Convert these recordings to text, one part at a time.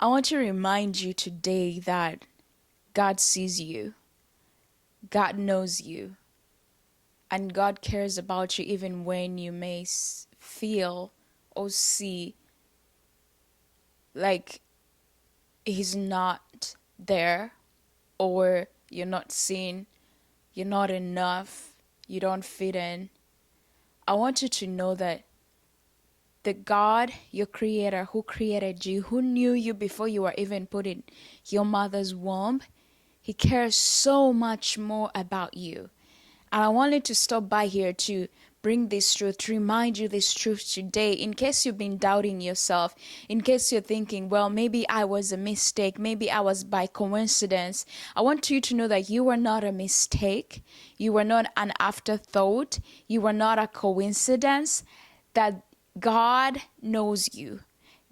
I want to remind you today that God sees you, God knows you, and God cares about you even when you may feel or see like He's not there, or you're not seen, you're not enough, you don't fit in. I want you to know that the God, your creator, who created you, who knew you before you were even put in your mother's womb, He cares so much more about you. And I wanted to stop by here to bring this truth, to remind you this truth today, in case you've been doubting yourself, in case you're thinking, well, maybe I was a mistake, maybe I was by coincidence. I want you to know that you were not a mistake, you were not an afterthought, you were not a coincidence, that God knows you.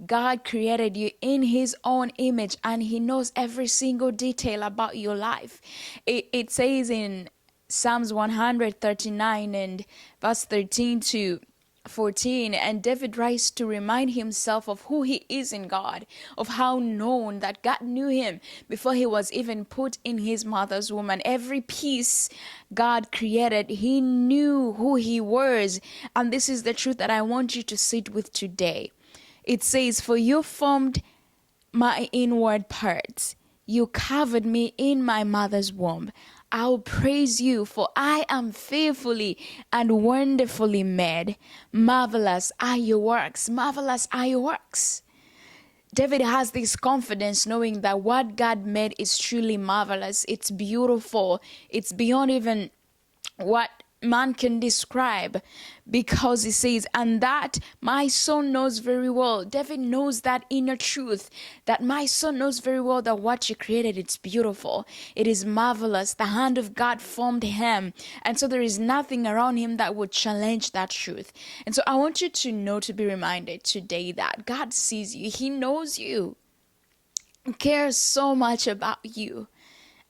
God created you in His own image, and He knows every single detail about your life. It says in Psalms 139 and verse 13 to 14, and David writes to remind himself of who he is in God, of how known that God knew him before he was even put in his mother's womb. And every piece God created, He knew who He was. And this is the truth that I want you to sit with today. It says, "For you formed my inward parts. You covered me in my mother's womb. I'll praise you, for I am fearfully and wonderfully made. Marvelous are your works. Marvelous are your works." David has this confidence knowing that what God made is truly marvelous. It's beautiful. It's beyond even what man can describe, because he says, and that my son knows very well. David knows that inner truth, that my son knows very well that what you created, it's beautiful, it is marvelous. The hand of God formed him, and so there is nothing around him that would challenge that truth. And so I want you to know, to be reminded today, that God sees you, He knows you, He cares so much about you.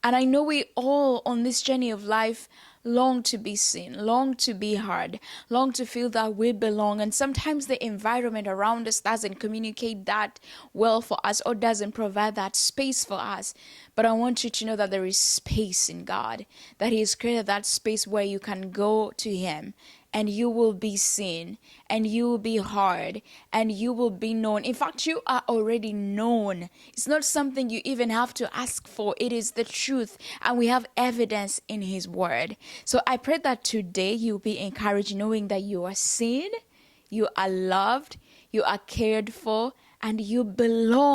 And I know we all on this journey of life long to be seen, long to be heard, long to feel that we belong. And sometimes the environment around us doesn't communicate that well for us, or doesn't provide that space for us. But I want you to know that there is space in God, that He has created that space where you can go to Him, and you will be seen, and you will be heard, and you will be known. In fact, you are already known. It's not something you even have to ask for. It is the truth, and we have evidence in His word. So I pray that today you'll be encouraged, knowing that you are seen, you are loved, you are cared for, and you belong.